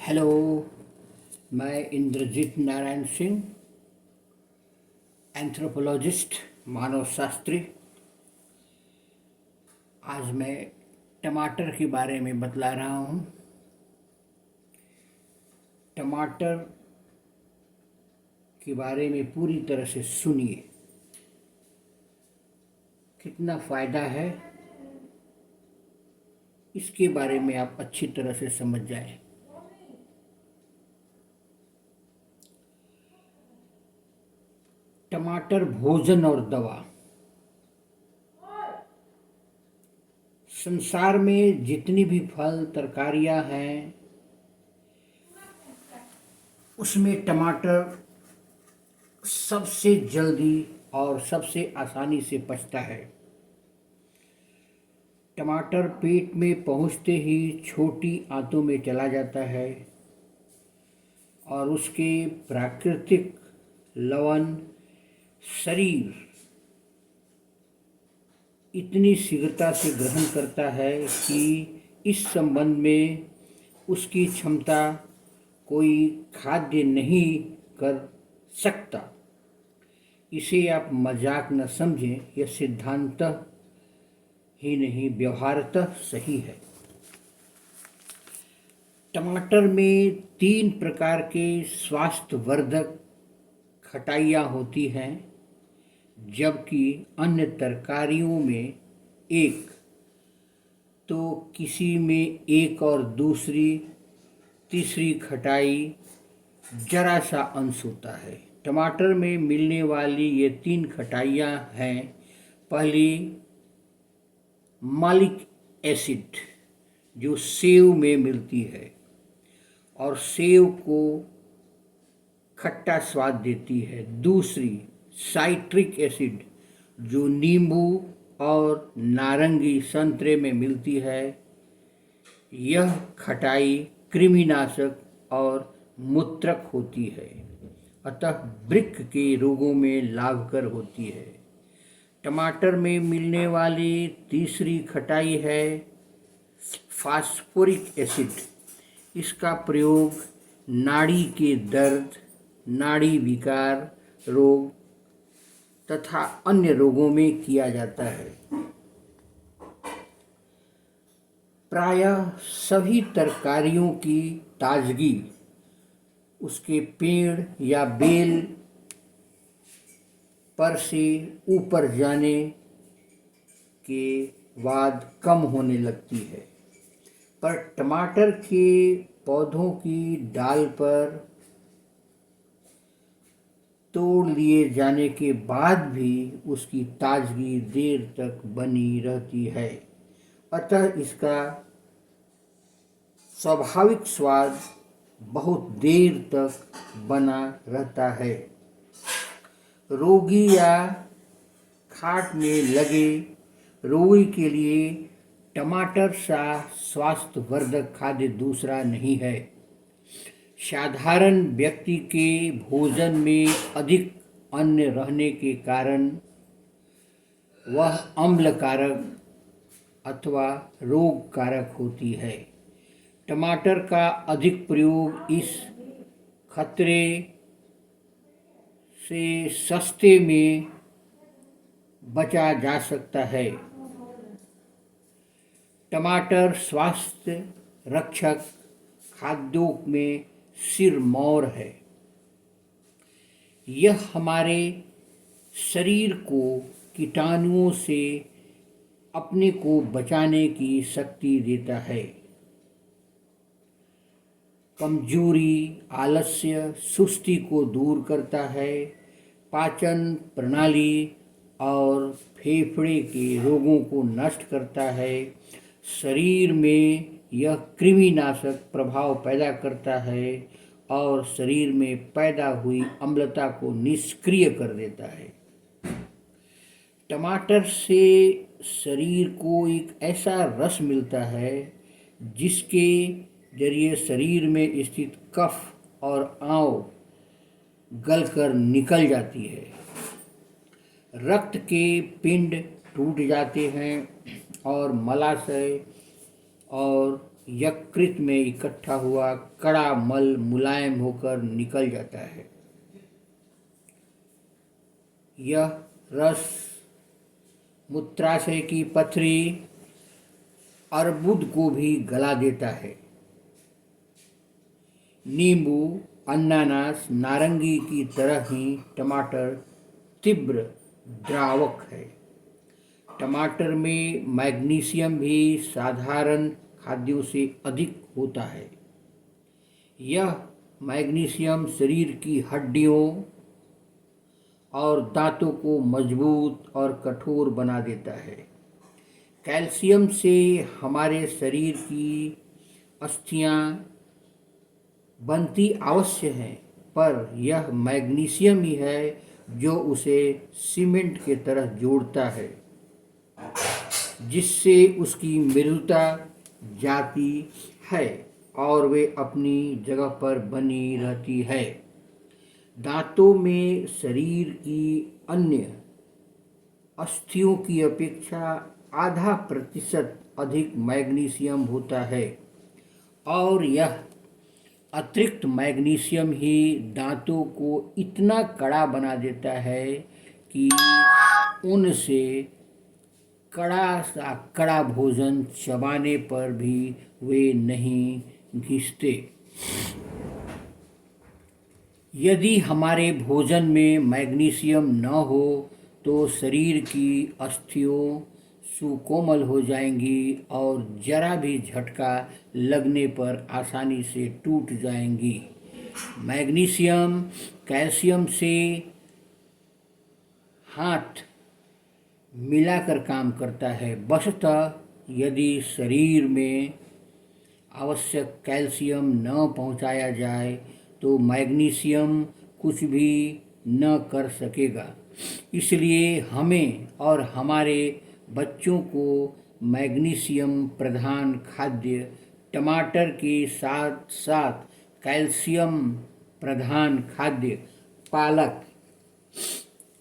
Hello. मैं Indrajit Narayan Singh, anthropologist, मानव शास्त्री। आज मैं टमाटर के बारे में बतला रहा हूँ। टमाटर के बारे में पूरी तरह से सुनिए। कितना फ़ायदा है इसके बारे में आप अच्छी तरह से समझ जाएं। टमाटर भोजन और दवा। संसार में जितनी भी फल तरकारियां हैं उसमें टमाटर सबसे जल्दी और सबसे आसानी से पचता है। टमाटर पेट में पहुंचते ही छोटी आंतों में चला जाता है और उसके प्राकृतिक लवण शरीर इतनी शीघ्रता से ग्रहण करता है कि इस संबंध में उसकी क्षमता कोई खाद्य नहीं कर सकता। इसे आप मजाक न समझें, यह सिद्धांततः ही नहीं व्यवहारतः सही है। टमाटर में 3 प्रकार के स्वास्थ्यवर्धक खटाइयाँ होती हैं, जबकि अन्य तरकारियों में एक तो किसी में एक और दूसरी तीसरी खटाई जरा सा अंश होता है। टमाटर में मिलने वाली ये 3 खटाइयाँ हैं। पहली मालिक एसिड जो सेव में मिलती है और सेव को खट्टा स्वाद देती है। दूसरी साइट्रिक एसिड जो नींबू और नारंगी संतरे में मिलती है। यह खटाई कृमिनाशक और मूत्रक होती है, अतः वृक्क के रोगों में लाभकर होती है। टमाटर में मिलने वाली तीसरी खटाई है फास्फोरिक एसिड। इसका प्रयोग नाड़ी के दर्द, नाड़ी विकार रोग तथा अन्य रोगों में किया जाता है। प्रायः सभी तरकारियों की ताजगी उसके पेड़ या बेल पर से ऊपर जाने के बाद कम होने लगती है, पर टमाटर के पौधों की डाल पर तोड़ लिए जाने के बाद भी उसकी ताजगी देर तक बनी रहती है, अतः इसका स्वाभाविक स्वाद बहुत देर तक बना रहता है। रोगी या खाट में लगे रोगी के लिए टमाटर सा स्वास्थ्यवर्धक खाद्य दूसरा नहीं है। साधारण व्यक्ति के भोजन में अधिक अन्न रहने के कारण वह अम्लकारक अथवा रोग कारक होती है। टमाटर का अधिक प्रयोग इस खतरे से सस्ते में बचा जा सकता है। टमाटर स्वास्थ्य रक्षक खाद्यों में सिरमौर है। यह हमारे शरीर को कीटाणुओं से अपने को बचाने की शक्ति देता है। कमजोरी, आलस्य, सुस्ती को दूर करता है। पाचन प्रणाली और फेफड़े के रोगों को नष्ट करता है। शरीर में यह कृमिनाशक प्रभाव पैदा करता है और शरीर में पैदा हुई अम्लता को निष्क्रिय कर देता है। टमाटर से शरीर को एक ऐसा रस मिलता है जिसके जरिए शरीर में स्थित कफ और आंव गलकर निकल जाती है। रक्त के पिंड टूट जाते हैं और मलाशय और यकृत में इकट्ठा हुआ कड़ा मल मुलायम होकर निकल जाता है। यह रस मूत्राशय की पथरी, अर्बुद को भी गला देता है। नींबू, अनानास, नारंगी की तरह ही टमाटर तीव्र द्रावक है। टमाटर में मैग्नीशियम भी साधारण खाद्यों से अधिक होता है। यह मैग्नीशियम शरीर की हड्डियों और दांतों को मजबूत और कठोर बना देता है। कैल्शियम से हमारे शरीर की अस्थियां बनती अवश्य हैं, पर यह मैग्नीशियम ही है जो उसे सीमेंट के तरह जोड़ता है, जिससे उसकी मृदुता जाती है और वे अपनी जगह पर बनी रहती है। दांतों में शरीर की अन्य अस्थियों की अपेक्षा आधा प्रतिशत अधिक मैग्नीशियम होता है और यह अतिरिक्त मैग्नीशियम ही दांतों को इतना कड़ा बना देता है कि उनसे कड़ा सा कड़ा भोजन चबाने पर भी वे नहीं घिसते। यदि हमारे भोजन में मैग्नीशियम न हो तो शरीर की अस्थियों सुकोमल हो जाएंगी और जरा भी झटका लगने पर आसानी से टूट जाएंगी। मैग्नीशियम कैल्शियम से हाथ मिलाकर काम करता है। वस्तुतः यदि शरीर में आवश्यक कैल्शियम न पहुंचाया जाए तो मैग्नीशियम कुछ भी न कर सकेगा। इसलिए हमें और हमारे बच्चों को मैग्नीशियम प्रधान खाद्य टमाटर के साथ साथ कैल्शियम प्रधान खाद्य पालक,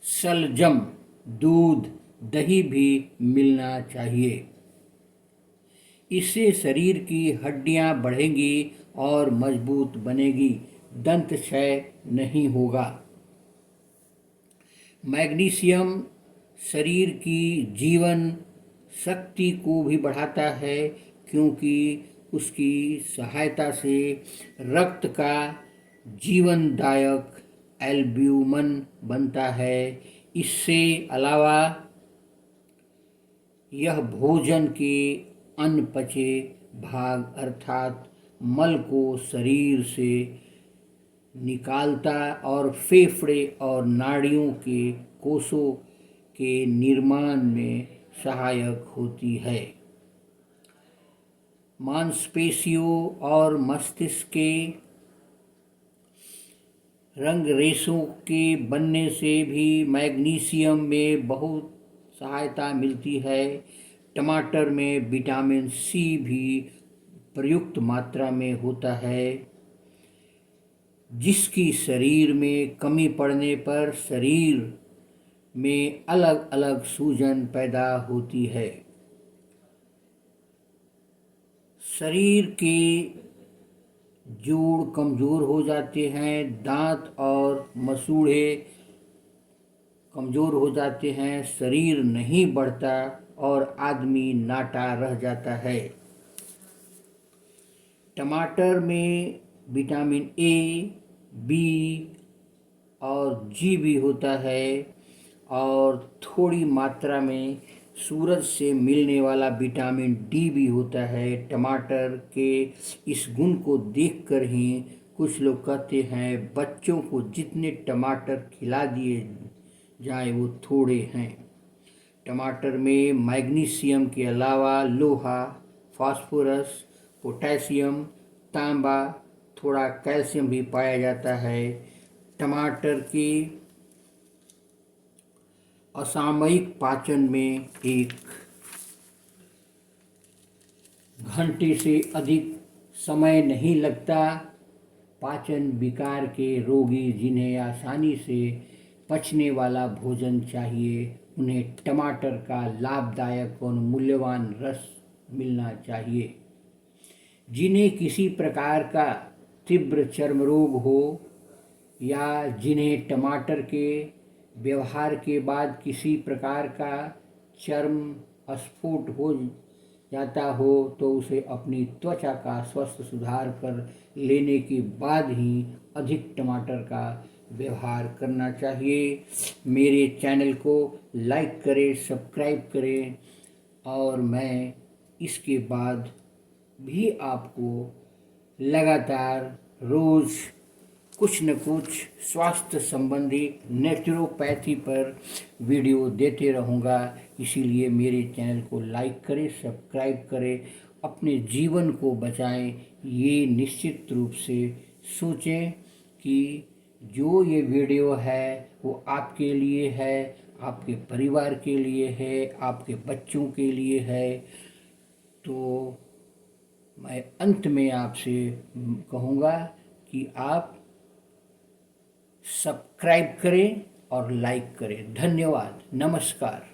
शलजम, दूध, दही भी मिलना चाहिए। इससे शरीर की हड्डियां बढ़ेंगी और मजबूत बनेगी, दंत क्षय नहीं होगा। मैग्नीशियम शरीर की जीवन शक्ति को भी बढ़ाता है, क्योंकि उसकी सहायता से रक्त का जीवनदायक एल्ब्यूमिन बनता है। इससे अलावा यह भोजन के अनपचे भाग अर्थात मल को शरीर से निकालता और फेफड़े और नाड़ियों के कोषों के निर्माण में सहायक होती है। मांसपेशियों और मस्तिष्क के रंग रेशों के बनने से भी मैग्नीशियम में बहुत सहायता मिलती है। टमाटर में विटामिन सी भी प्रयुक्त मात्रा में होता है, जिसकी शरीर में कमी पड़ने पर शरीर में अलग अलग सूजन पैदा होती है। शरीर के जोड़ कमज़ोर हो जाते हैं, दांत और मसूड़े कमज़ोर हो जाते हैं, शरीर नहीं बढ़ता और आदमी नाटा रह जाता है। टमाटर में विटामिन ए, बी और जी भी होता है और थोड़ी मात्रा में सूरज से मिलने वाला विटामिन डी भी होता है। टमाटर के इस गुण को देखकर ही कुछ लोग कहते हैं बच्चों को जितने टमाटर खिला दिए जाए वो थोड़े हैं। टमाटर में मैग्नीशियम के अलावा लोहा, फास्फोरस, पोटेशियम, तांबा, थोड़ा कैल्शियम भी पाया जाता है। टमाटर के असामयिक पाचन में 1 घंटे से अधिक समय नहीं लगता। पाचन विकार के रोगी जिन्हें आसानी से पचने वाला भोजन चाहिए, उन्हें टमाटर का लाभदायक और मूल्यवान रस मिलना चाहिए। जिन्हें किसी प्रकार का तीव्र चर्म रोग हो या जिन्हें टमाटर के व्यवहार के बाद किसी प्रकार का चर्म स्फोट हो जाता हो, तो उसे अपनी त्वचा का स्वस्थ सुधार कर लेने के बाद ही अधिक टमाटर का व्यवहार करना चाहिए। मेरे चैनल को लाइक करें, सब्सक्राइब करें और मैं इसके बाद भी आपको लगातार रोज़ कुछ न कुछ स्वास्थ्य संबंधी नेचुरोपैथी पर वीडियो देते रहूँगा। इसीलिए मेरे चैनल को लाइक करें, सब्सक्राइब करें, अपने जीवन को बचाएं। ये निश्चित रूप से सोचें कि जो ये वीडियो है वो आपके लिए है, आपके परिवार के लिए है, आपके बच्चों के लिए है। तो मैं अंत में आपसे कहूँगा कि आप सब्सक्राइब करें और लाइक करें। धन्यवाद, नमस्कार।